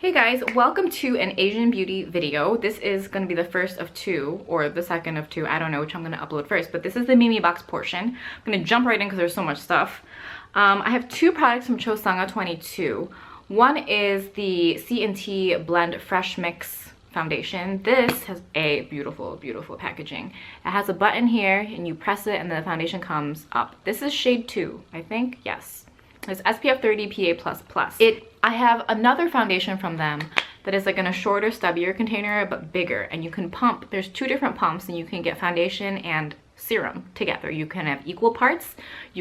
Hey guys, welcome to an Asian beauty video. This is going to be the first of two, or the second of two. I don't know which I'm going to upload first, but this is the Memebox portion. I'm going to jump right in because there's so much stuff. I have two products from Chosungah 22. One is the C&T Blend Fresh Mix foundation. This has a beautiful, beautiful packaging. It has a button here and you press it and the foundation comes up. This is shade 2, I think. Yes. It's SPF 30 PA++. I have another foundation from them that is like in a shorter, stubbier container, but bigger. And you can pump, there's two different pumps and you can get foundation and serum together. You can have equal parts,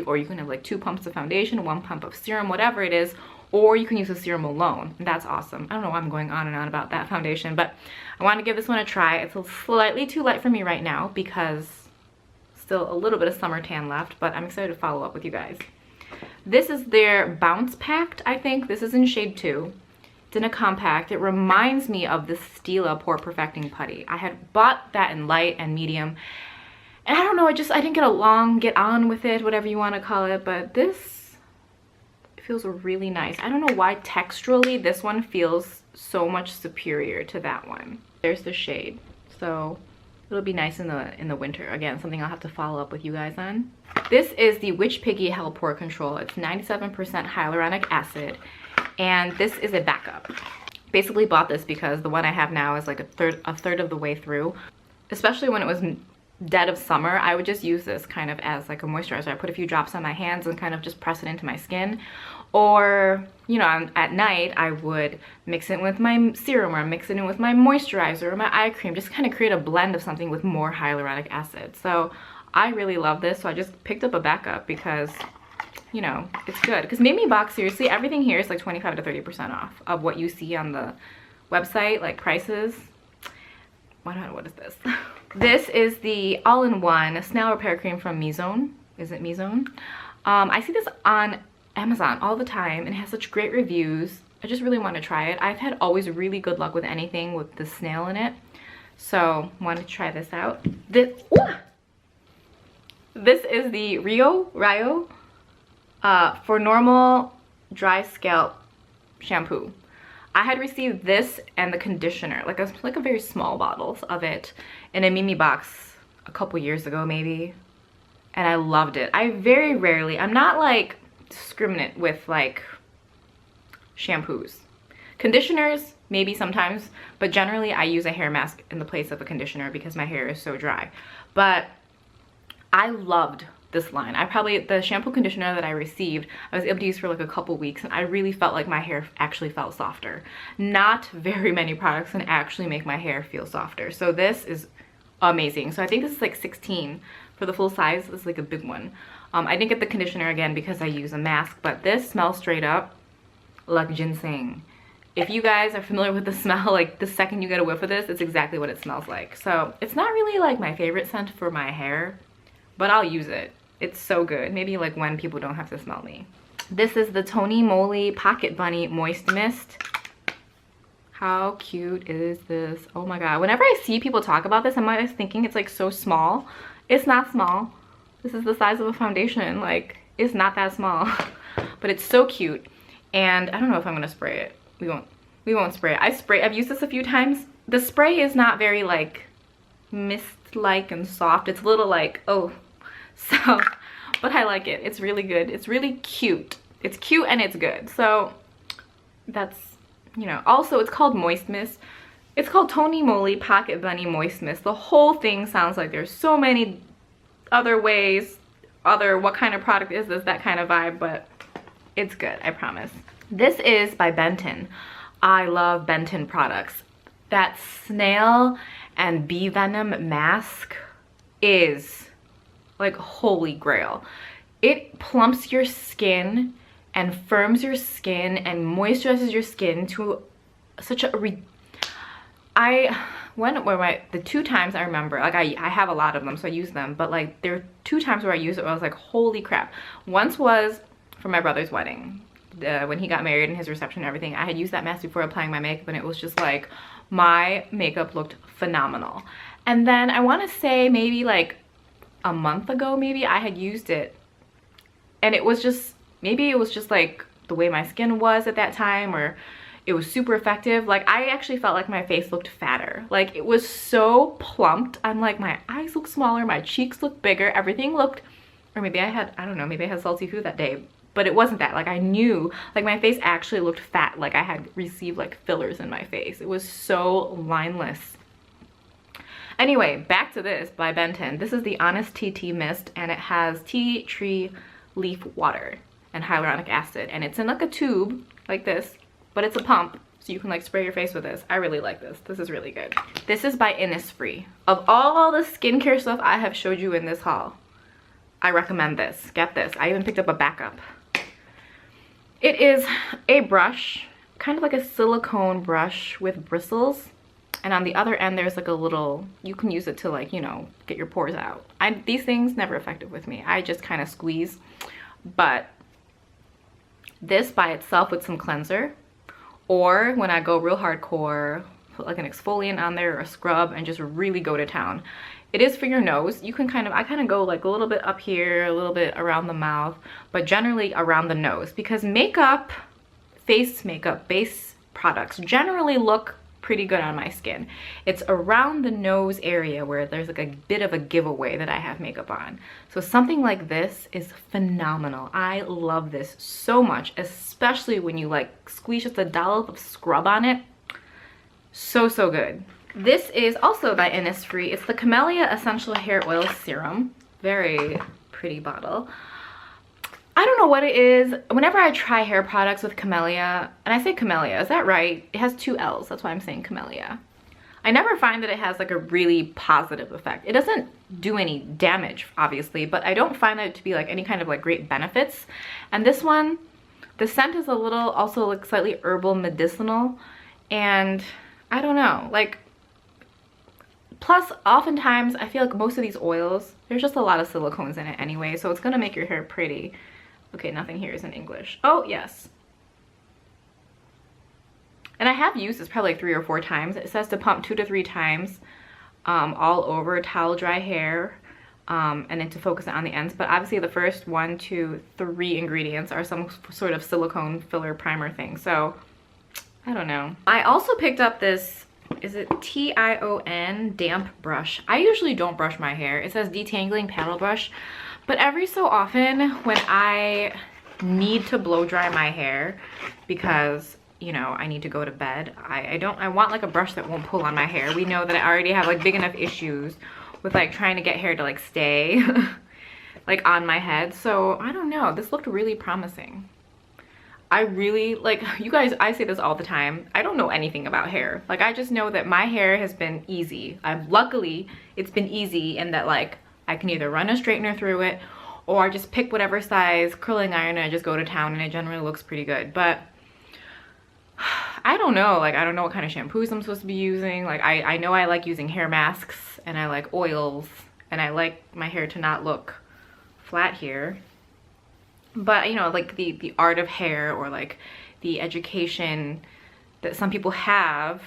or you can have like 2 pumps of foundation, 1 pump of serum, whatever it is, or you can use the serum alone. And that's awesome. I don't know why I'm going on and on about that foundation, but I want to give this one a try. It's slightly too light for me right now because still a little bit of summer tan left, but I'm excited to follow up with you guys. This is their Bounce Pact, I think. This is in shade 2. It's in a compact. It reminds me of the Stila Pore Perfecting Putty. I had bought that in light and medium. And I don't know, I didn't get on with it, whatever you want to call it. But this feels really nice. I don't know why texturally this one feels so much superior to that one. There's the shade. So it'll be nice in the winter. Again, something I'll have to follow up with you guys on. This is the Piggy Hell Pore Control. It's 97% hyaluronic acid, and this is a backup. Basically bought this because the one I have now is like a third of the way through. Especially when it was dead of summer, I would just use this kind of as like a moisturizer. I put a few drops on my hands and kind of just press it into my skin. Or, you know, at night I would mix it with my serum or mix it in with my moisturizer or my eye cream. Just kind of create a blend of something with more hyaluronic acid. So I really love this, so I just picked up a backup because, you know, it's good. Because Memebox, seriously, everything here is like 25 to 30% off of what you see on the website, like prices. What is this? This is the all-in-one Snail Repair Cream from Mizon. Is it Mizon? I see this on Amazon all the time and it has such great reviews. I just really want to try it. I've had always really good luck with anything with the snail in it. So, wanted to try this out. This is the Rio for normal dry scalp shampoo. I had received this and the conditioner, like a very small bottles of it in a Memebox a couple years ago maybe, and I loved it. I very rarely, I'm not like discriminate with like shampoos. Conditioners, maybe sometimes, but generally I use a hair mask in the place of a conditioner because my hair is so dry. But I loved this line. The shampoo conditioner that I received, I was able to use for like a couple weeks and I really felt like my hair actually felt softer. Not very many products can actually make my hair feel softer. So this is amazing. So I think this is like 16 for the full size. This is like a big one. I didn't get the conditioner again because I use a mask, but this smells straight up like ginseng. If you guys are familiar with the smell, like the second you get a whiff of this, it's exactly what it smells like. So it's not really like my favorite scent for my hair, but I'll use it. It's so good. Maybe like when people don't have to smell me. This is the Tony Moly Pocket Bunny Moist Mist. How cute is this? Oh my god. Whenever I see people talk about this, I'm always thinking it's like so small. It's not small. This is the size of a foundation. Like, it's not that small. But it's so cute. And I don't know if I'm gonna spray it. We won't spray it. I've used this a few times. The spray is not very like mist-like and soft. It's a little like, oh. So, but I like it. It's really good. It's really cute. It's cute and it's good. So that's, you know, also it's called Moist Mist. It's called Tony Moly Pocket Bunny Moist Mist. The whole thing sounds like there's so many other ways, what kind of product is this, that kind of vibe, but it's good, I promise. This is by Benton. I love Benton products. That snail and bee venom mask is like holy grail. It plumps your skin and firms your skin and moisturizes your skin to such a the 2 times I remember, like I have a lot of them so I use them, but like there are 2 times where I used it where I was like holy crap. Once was for my brother's wedding, when he got married and his reception and everything. I had used that mask before applying my makeup and it was just like my makeup looked phenomenal. And then I want to say maybe like a month ago maybe I had used it and it was just, maybe it was just like the way my skin was at that time, or It was super effective. Like, I actually felt like my face looked fatter. Like, it was so plumped. I'm like, my eyes look smaller, my cheeks look bigger, everything looked, or maybe I had, I don't know, maybe I had salty food that day, but it wasn't that. Like, I knew, like, my face actually looked fat. Like, I had received like fillers in my face. It was so lineless. Anyway, back to this by Benton. This is the Honest Tea Mist, and it has tea tree leaf water and hyaluronic acid, and it's in like a tube like this, but it's a pump, so you can like spray your face with this. I really like this. This is really good. This is by Innisfree. Of all the skincare stuff I have showed you in this haul, I recommend this. Get this. I even picked up a backup. It is a brush, kind of like a silicone brush with bristles, and on the other end there's like a little, you can use it to like, you know, get your pores out. These things never effective with me. I just kind of squeeze. But this by itself with some cleanser, or when I go real hardcore, put like an exfoliant on there or a scrub and just really go to town. It is for your nose. You can kind of, I kind of go like a little bit up here, a little bit around the mouth, but generally around the nose, because makeup, face makeup, base products generally look pretty good on my skin. It's around the nose area where there's like a bit of a giveaway that I have makeup on. So something like this is phenomenal. I love this so much, especially when you like squeeze just a dollop of scrub on it. So, so good. This is also by Innisfree. It's the Camellia Essential Hair Oil Serum. Very pretty bottle. I don't know what it is. Whenever I try hair products with Camellia, and I say Camellia, is that right? It has 2 L's, that's why I'm saying Camellia. I never find that it has like a really positive effect. It doesn't do any damage, obviously, but I don't find it to be like any kind of like great benefits. And this one, the scent is a little also like slightly herbal medicinal, and I don't know, like, plus oftentimes I feel like most of these oils, there's just a lot of silicones in it anyway, so it's gonna make your hair pretty. Okay, nothing here is in English. Oh, yes. And I have used this probably like 3 or 4 times. It says to pump 2 to 3 times all over towel dry hair, and then to focus it on the ends. But obviously the first 1, 2, 3 ingredients are some sort of silicone filler primer thing. So I don't know. I also picked up this, is it Tion damp brush. I usually don't brush my hair. It says detangling paddle brush, but every so often when I need to blow dry my hair because, you know, I need to go to bed, I want like a brush that won't pull on my hair. We know that I already have like big enough issues with like trying to get hair to like stay like on my head. So I don't know, this looked really promising. I really, like, you guys, I say this all the time, I don't know anything about hair. Like, I just know that my hair has been easy. Luckily, it's been easy in that, like, I can either run a straightener through it or just pick whatever size curling iron and I just go to town, and it generally looks pretty good. But I don't know, like, I don't know what kind of shampoos I'm supposed to be using. Like, I know I like using hair masks and I like oils and I like my hair to not look flat here. But, you know, like the art of hair, or like the education that some people have,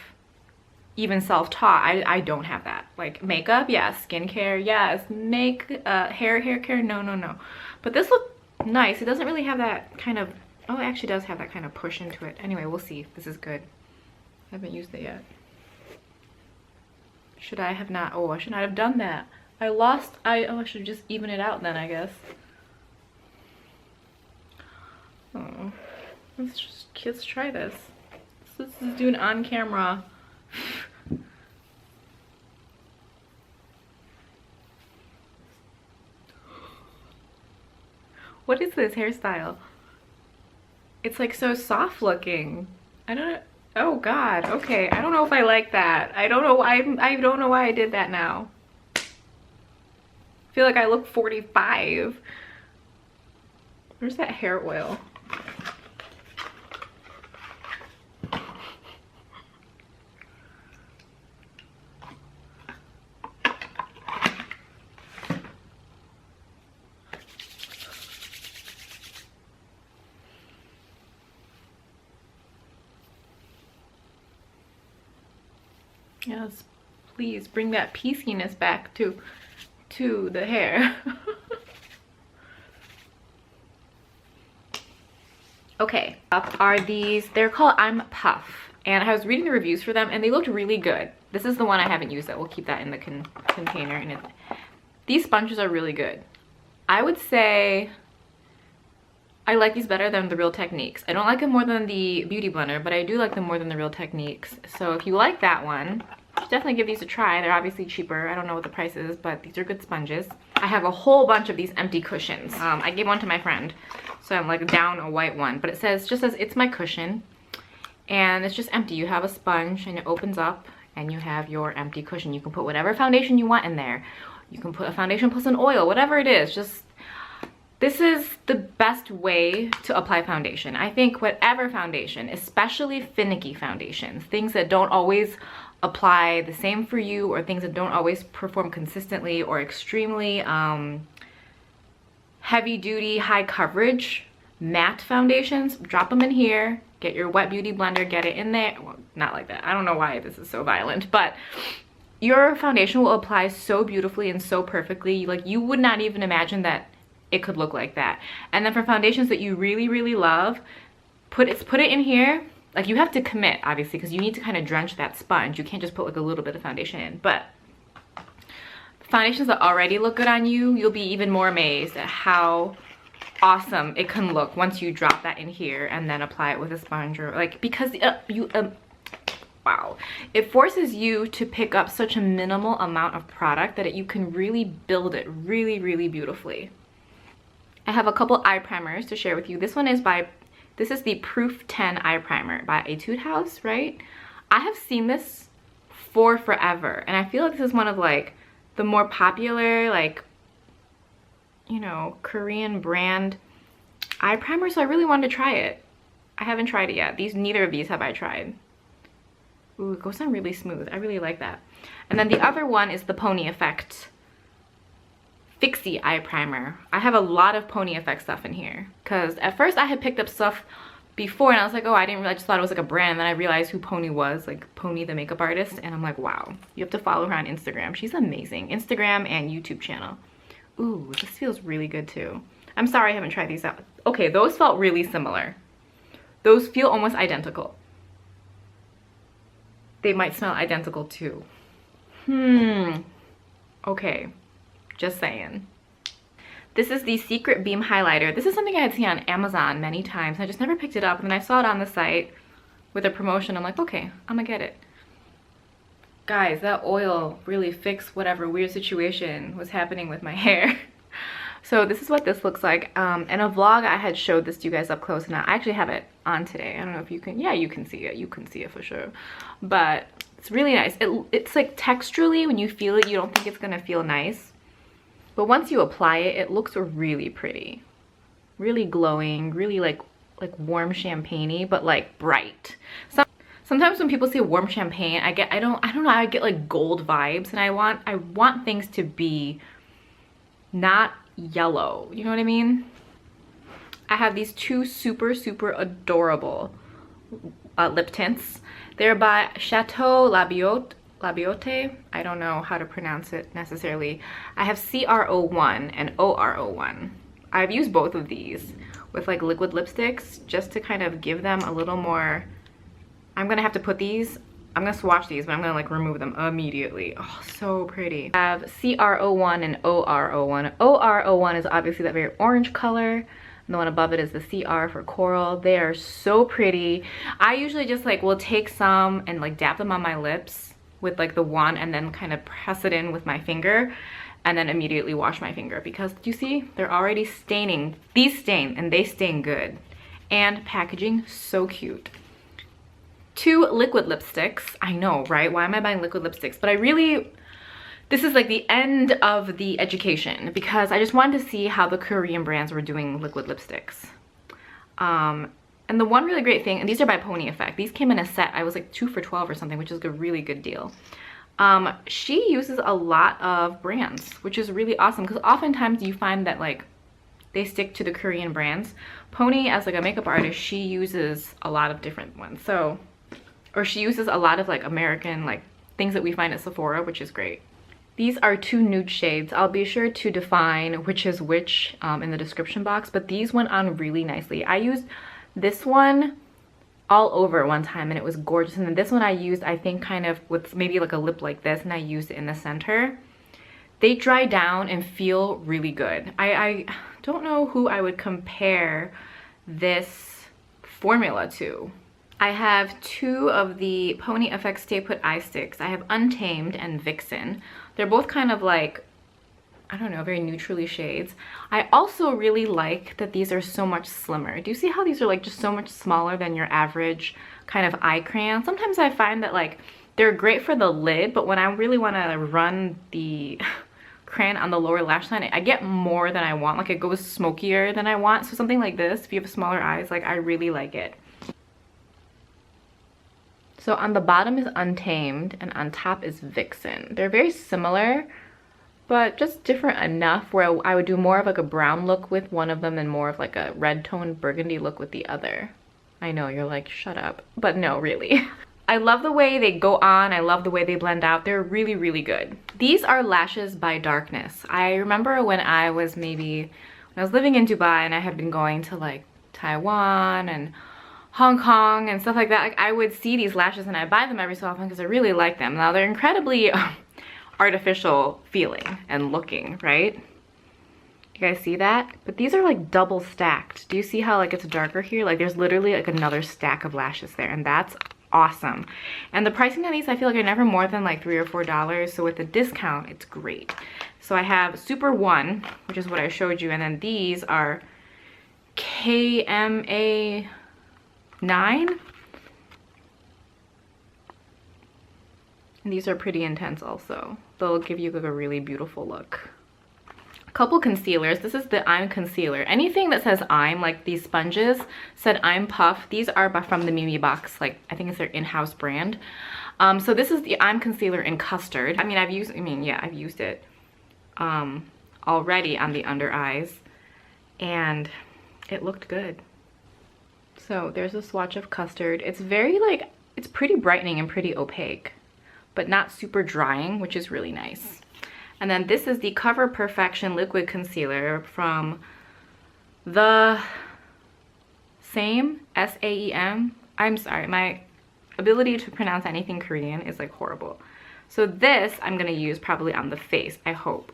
even self-taught, I don't have that. Like makeup, yes. Skincare, yes. Hair care, no. But this looked nice. It doesn't really have that kind of, oh, it actually does have that kind of push into it. Anyway, we'll see if this is good. I haven't used it yet. Should I have not? Oh, I should not have done that. I should just even it out then, I guess. Oh, let's try this. Let's just do an on camera. What is this hairstyle? It's like so soft looking. I don't know. Oh God. Okay. I don't know if I like that. I don't know why. I don't know why I did that now. I feel like I look 45. Where's that hair oil? Yes, please bring that pieciness back to the hair. Okay, Up are these, they're called I'm Puff, and I was reading the reviews for them and they looked really good. This is the one I haven't used that. We'll keep that in the container. And these sponges are really good. I would say I like these better than the Real Techniques. I don't like them more than the Beauty Blender, but I do like them more than the Real Techniques. So if you like that one, you should definitely give these a try. They're obviously cheaper. I don't know what the price is, but these are good sponges. I have a whole bunch of these empty cushions. I gave one to my friend, so I'm like down a white one, but it just says it's my cushion, and it's just empty. You have a sponge and it opens up and you have your empty cushion. You can put whatever foundation you want in there. You can put a foundation plus an oil, whatever it is. Just, this is the best way to apply foundation. I think whatever foundation, especially finicky foundations, things that don't always apply the same for you, or things that don't always perform consistently, or extremely heavy duty, high coverage matte foundations, drop them in here. Get your wet beauty blender, get it in there. Well, not like that. I don't know why this is so violent, but your foundation will apply so beautifully and so perfectly. Like, you would not even imagine that it could look like that. And then for foundations that you really, really love, put it in here. Like, you have to commit, obviously, because you need to kind of drench that sponge. You can't just put like a little bit of foundation in. But foundations that already look good on you, you'll be even more amazed at how awesome it can look once you drop that in here and then apply it with a sponge, or like, because wow, it forces you to pick up such a minimal amount of product that you can really build it really, really beautifully. I have a couple eye primers to share with you. This is the Proof 10 eye primer by Etude House, right? I have seen this for forever, and I feel like this is one of like the more popular, like, you know, Korean brand eye primer, so I really wanted to try it. I haven't tried it yet. Neither of these have I tried. Ooh, it goes on really smooth. I really like that. And then the other one is the Pony Effect Fixi eye primer. I have a lot of Pony Effect stuff in here, because at first I had picked up stuff before and I was like, oh, I just thought it was like a brand, and then I realized who Pony was, like Pony the makeup artist, and I'm like, wow, you have to follow her on Instagram. She's amazing. Instagram and YouTube channel. Ooh, this feels really good too. I'm sorry I haven't tried these out. Okay, those felt really similar. Those feel almost identical. They might smell identical too. Okay, just saying. This is the Secret Beam Highlighter. This is something I had seen on Amazon many times. I just never picked it up, and then I saw it on the site with a promotion. I'm like, okay, I'm gonna get it. Guys, that oil really fixed whatever weird situation was happening with my hair. So this is what this looks like. In a vlog, I had showed this to you guys up close, and I actually have it on today. I don't know if you can, yeah, you can see it. You can see it for sure. But it's really nice. It's like texturally, when you feel it, you don't think it's gonna feel nice. But once you apply it, it looks really pretty. Really glowing, really like warm champagne-y, but like bright. Sometimes when people say warm champagne, I don't know, I get like gold vibes, and I want things to be not yellow. You know what I mean? I have these two super adorable lip tints. They're by Chateau Labiotte. I don't know how to pronounce it necessarily. I have CR01 and OR01. I've used both of these with like liquid lipsticks just to kind of give them a little more. I'm gonna have to put these, I'm gonna swatch these, but I'm gonna like remove them immediately. Oh, so pretty. I have CR01 and OR01. OR01 is obviously that very orange color, and the one above it is the CR for coral. They are so pretty. I usually just like will take some and like dab them on my lips with like the wand, and then kind of press it in with my finger, and then immediately wash my finger, because do you see, they're already staining. These stain, and they stain good. And packaging, so cute. Two liquid lipsticks. I know, right? Why am I buying liquid lipsticks? But this is like the end of the education, because I just wanted to see how the Korean brands were doing liquid lipsticks. And the one really great thing, and these are by Pony Effect. These came in a set. I was like 2 for $12 or something, which is a really good deal. She uses a lot of brands, which is really awesome, because oftentimes you find that like they stick to the Korean brands. Pony, as like a makeup artist, she uses a lot of different ones. So, or she uses a lot of like American like things that we find at Sephora, which is great. These are two nude shades. I'll be sure to define which is which in the description box, but these went on really nicely. I used this one all over one time and it was gorgeous. And then this one I used, I think, kind of with maybe like a lip like this, and I used it in the center. They dry down and feel really good. I don't know who I would compare this formula to. I have two of the Pony FX Stay Put eye sticks. I have Untamed and Vixen. They're both kind of like, I don't know, very neutrally shades. I also really like that these are so much slimmer. Do you see how these are like just so much smaller than your average kind of eye crayon? Sometimes I find that like they're great for the lid, but when I really want to run the crayon on the lower lash line, I get more than I want. Like it goes smokier than I want. So something like this, if you have smaller eyes, like I really like it. So on the bottom is Untamed and on top is Vixen. They're very similar, but just different enough where I would do more of like a brown look with one of them and more of like a red toned burgundy look with the other. I know you're like, shut up, but no, really. I love the way they go on. I love the way they blend out. They're really, really good. These are Lashes by Darkness. I remember when I was living in Dubai and I had been going to like Taiwan and Hong Kong and stuff like that, like I would see these lashes and I buy them every so often because I really like them. Now they're incredibly artificial feeling and looking, right? You guys see that? But these are like double stacked. Do you see how like it's darker here? Like there's literally like another stack of lashes there, and that's awesome. And the pricing on these I feel like are never more than like $3 or $4, so with the discount it's great. So I have Super 1, which is what I showed you, and then these are KMA 9, and these are pretty intense also. They'll give you like a really beautiful look. A couple concealers. This is the I'm concealer. Anything that says I'm, like these sponges said I'm Puff. These are from the Memebox, like I think it's their in-house brand. So this is the I'm concealer in Custard. I've used it already on the under eyes and it looked good. So there's a swatch of Custard. It's very like, it's pretty brightening and pretty opaque, but not super drying, which is really nice. And then this is the Cover Perfection Liquid Concealer from the Saem, S-A-E-M. I'm sorry, my ability to pronounce anything Korean is like horrible. So this I'm gonna use probably on the face, I hope.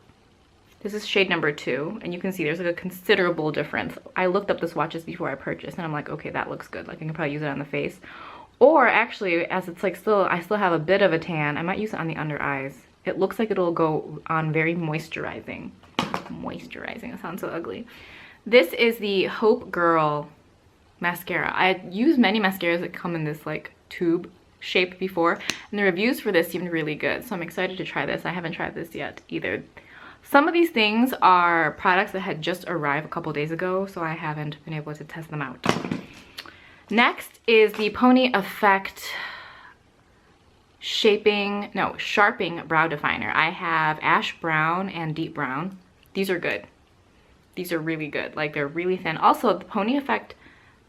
This is shade number 2, and you can see there's like a considerable difference. I looked up the swatches before I purchased, and I'm like, okay, that looks good. Like I can probably use it on the face. Or actually, as it's like I still have a bit of a tan, I might use it on the under eyes. It looks like it'll go on very moisturizing. Moisturizing, it sounds so ugly. This is the Hope Girl mascara. I use many mascaras that come in this like tube shape before, and the reviews for this seemed really good. So I'm excited to try this. I haven't tried this yet either. Some of these things are products that had just arrived a couple days ago, so I haven't been able to test them out. Next is the Pony Effect Sharping Brow Definer. I have Ash Brown and Deep Brown. These are good. These are really good. Like they're really thin. Also, the Pony Effect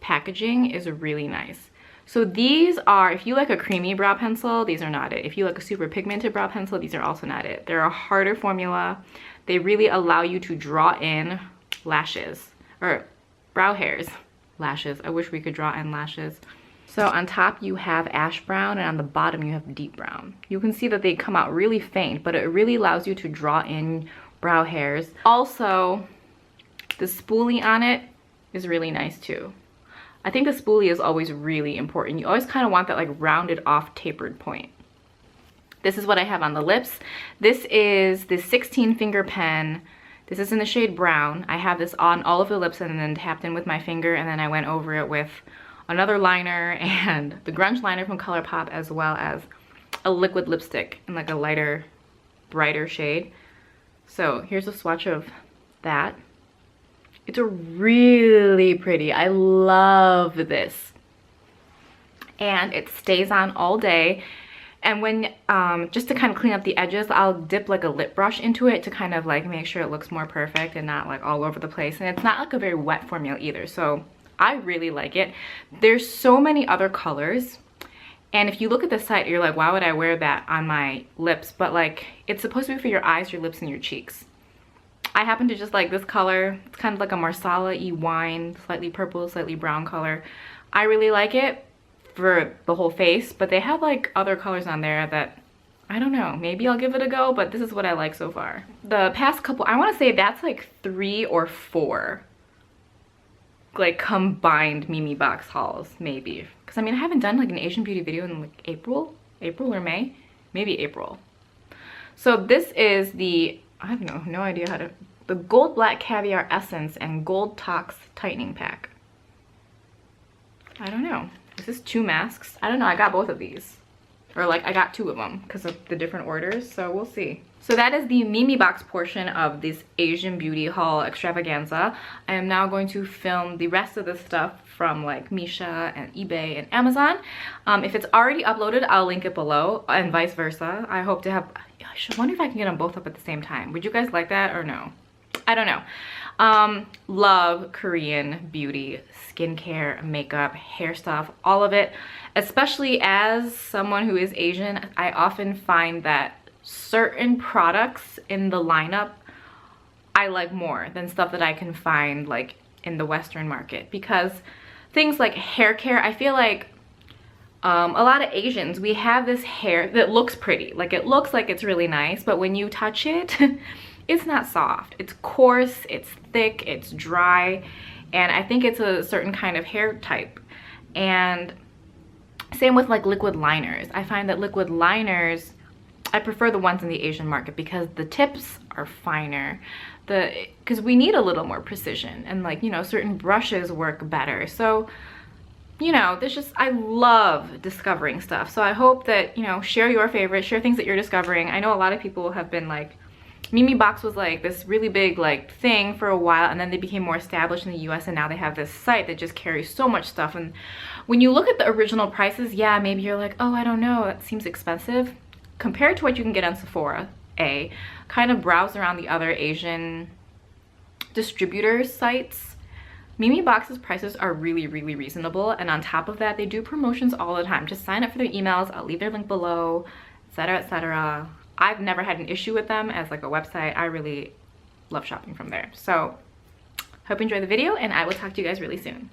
packaging is really nice. So these are, if you like a creamy brow pencil, these are not it. If you like a super pigmented brow pencil, these are also not it. They're a harder formula. They really allow you to draw in lashes, or brow hairs. Lashes. I wish we could draw in lashes. So on top you have ash brown, and on the bottom you have deep brown. You can see that they come out really faint, but it really allows you to draw in brow hairs. Also, the spoolie on it is really nice too. I think the spoolie is always really important. You always kind of want that like rounded off tapered point. This is what I have on the lips. This is the 16 finger pen. This is in the shade brown. I have this on all of the lips and then tapped in with my finger, and then I went over it with another liner and the grunge liner from ColourPop, as well as a liquid lipstick in like a lighter, brighter shade. So here's a swatch of that. It's really pretty. I love this. And it stays on all day. And when, just to kind of clean up the edges, I'll dip like a lip brush into it to kind of like make sure it looks more perfect and not like all over the place. And it's not like a very wet formula either. So I really like it. There's so many other colors. And if you look at the site, you're like, why would I wear that on my lips? But like, it's supposed to be for your eyes, your lips, and your cheeks. I happen to just like this color. It's kind of like a Marsala-y wine, slightly purple, slightly brown color. I really like it for the whole face, but they have like other colors on there that I don't know, maybe I'll give it a go, but this is what I like so far. The past couple, I want to say that's like 3 or 4 like combined Memebox hauls, maybe. Because I mean, I haven't done like an Asian beauty video in like April or May, maybe April. So this is the, I have no idea how to, the Gold Black Caviar Essence and Gold Tox Tightening Pack. I don't know. Is this 2 masks? I don't know. I got both of these. Or like I got 2 of them because of the different orders. So we'll see. So that is the Memebox portion of this Asian beauty haul extravaganza. I am now going to film the rest of the stuff from like Misha and eBay and Amazon. If it's already uploaded, I'll link it below and vice versa. I hope to have, I should wonder if I can get them both up at the same time. Would you guys like that or no? I don't know. Love Korean beauty, skincare, makeup, hair stuff, all of it. Especially as someone who is Asian, I often find that certain products in the lineup I like more than stuff that I can find like in the Western market, because things like hair care, I feel like a lot of Asians, we have this hair that looks pretty, like it looks like it's really nice, but when you touch it it's not soft, it's coarse, it's thick, it's dry, and I think it's a certain kind of hair type. And same with like liquid liners. I find that liquid liners, I prefer the ones in the Asian market because the tips are finer, because we need a little more precision, and like, you know, certain brushes work better. So, you know, there's just, I love discovering stuff. So I hope that, you know, share your favorites, share things that you're discovering. I know a lot of people have been like, Memebox was like this really big like thing for a while, and then they became more established in the US, and now they have this site that just carries so much stuff. And when you look at the original prices, yeah, maybe you're like, oh, I don't know, that seems expensive compared to what you can get on Sephora. Kind of browse around the other Asian distributors sites. Memebox's prices are really reasonable, and on top of that, they do promotions all the time. Just sign up for their emails, I'll leave their link below, etc, etc. I've never had an issue with them as like a website. I really love shopping from there. So hope you enjoy the video, and I will talk to you guys really soon.